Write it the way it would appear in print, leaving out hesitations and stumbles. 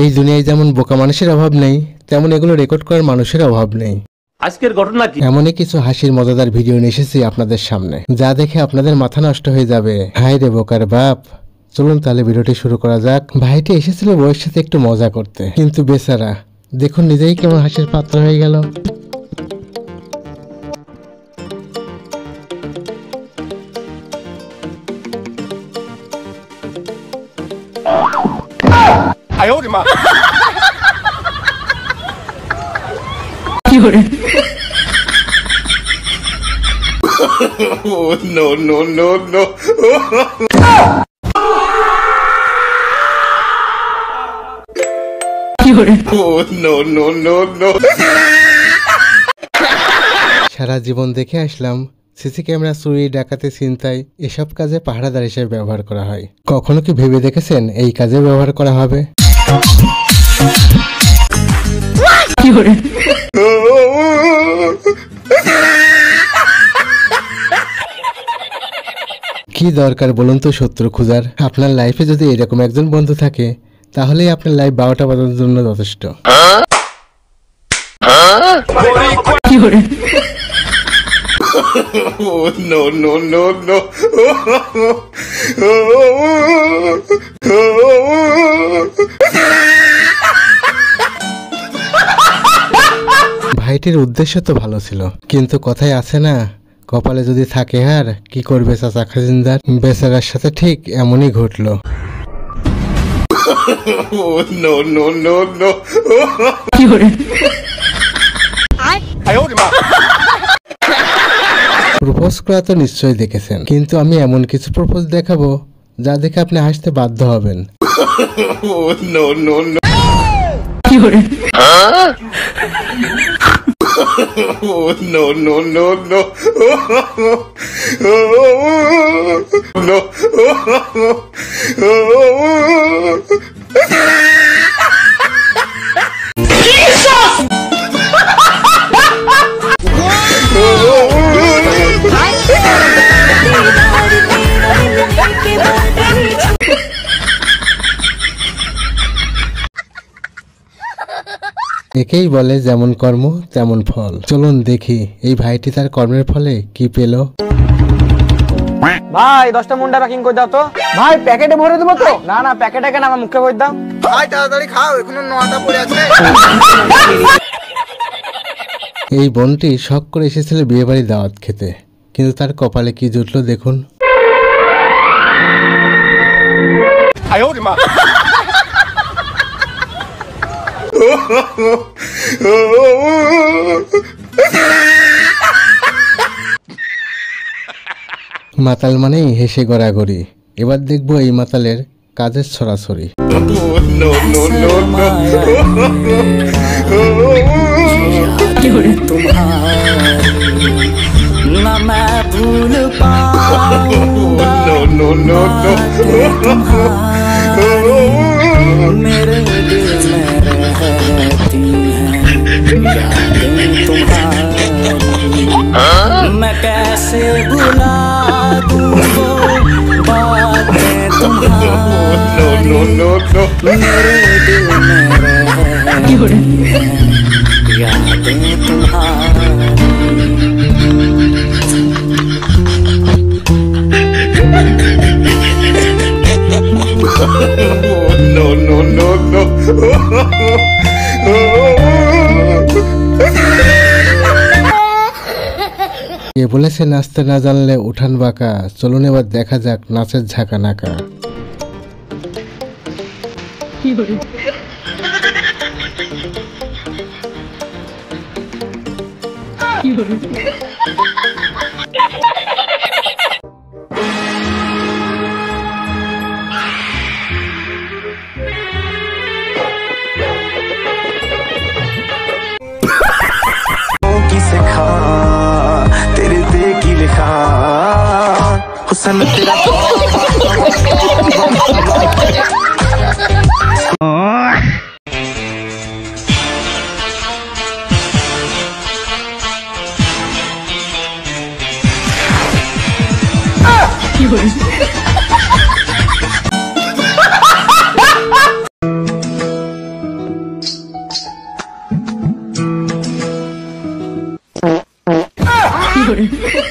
এই দুনিয়ায় যেমন বোকা মানুষের অভাব নেই, তেমন এগুলো রেকর্ড করার মানুষের অভাব নেই। আজকের ঘটনা কি? এমনই কিছু হাসির মজাদার ভিডিও নিয়ে এসেছি আপনাদের সামনে, যা দেখে আপনাদের মাথা নষ্ট হয়ে যাবে। হায় রে বোকার বাপ। চলুন তাহলে ভিডিওটি শুরু করা যাক। ভাইটি এসেছিল বউয়ের সাথে একটু মজা করতে, কিন্তু বেচারা দেখুন নিজেই কেমন হাসির পাত্র হয়ে গেল। Oh, no, no, no, no. Oh, no, no, no, no. সারা জীবন দেখে আসলাম সিসি ক্যামেরা চুরি, ডাকাতি, ছিনতাই এসব কাজে পাহারাদার হিসেবে ব্যবহার করা হয়। কখনো কি ভেবে দেখেছেন এই কাজে ব্যবহার করা হবে? কি দরকার বলুন তো শত্রু খুঁজার? আপনার লাইফে যদি এরকম একজন বন্ধু থাকে, তাহলেই আপনার লাইফ 12টা বাজানোর জন্য যথেষ্ট। Oh, no, no, no, no. ভাইটির উদ্দেশ্য তো ভালো ছিল, কিন্তু কথায় আছে না, কপালে যদি থাকে হার কি করবে চাচা খাজিনদার। বেচারার সাথে ঠিক এমনই ঘটলো। Oh, no, no, no, no. Propose করা তো নিশ্চয়ই দেখেছেন, কিন্তু আমি এমন কিছু প্রপোজ দেখাবো যা দেখে আপনি হাসতে বাধ্য হবেন। Oh, no, no, no. Oh, no, no, no, no. No. একেই বলে যেমন কর্ম তেমন ফল। চলুন দেখি এই ভাইটি তার কর্মের ফলে কি পেল। ভাই 10টা মুন্ডা প্যাকিং করে দাও তো। ভাই প্যাকেটে ভরে দেবো তো? না না প্যাকেটে কেন, আমার মুখে ভরে দাও। ভাই তাড়াতাড়ি খাও, এখনো 9টা পড়ে আছে। এই বোনটি শখ করে এসেছিল বিয়ে বাড়ি দাওয়াত খেতে, কিন্তু তার কপালে কি জুটলো দেখুন। মাতাল মানেই হেসে গড়াগড়ি। এবার দেখবো এই মাতালের কাজের ছড়াছড়ি। मेरे दिल में रहती हैं यादें तुम्हारी, मैं कैसे भुला दूं वो बातें तुम्हारी, मेरे दिल में रहती हैं यादें तुम्हारी। No, no, no, no. কে বলেছে নাচতে না জানলে উঠান বাঁকা? চলুন এবার দেখা যাক নাচের ঝাঁকা নাকা। तेरे पे की लिखा हुस्न तेरा 有人。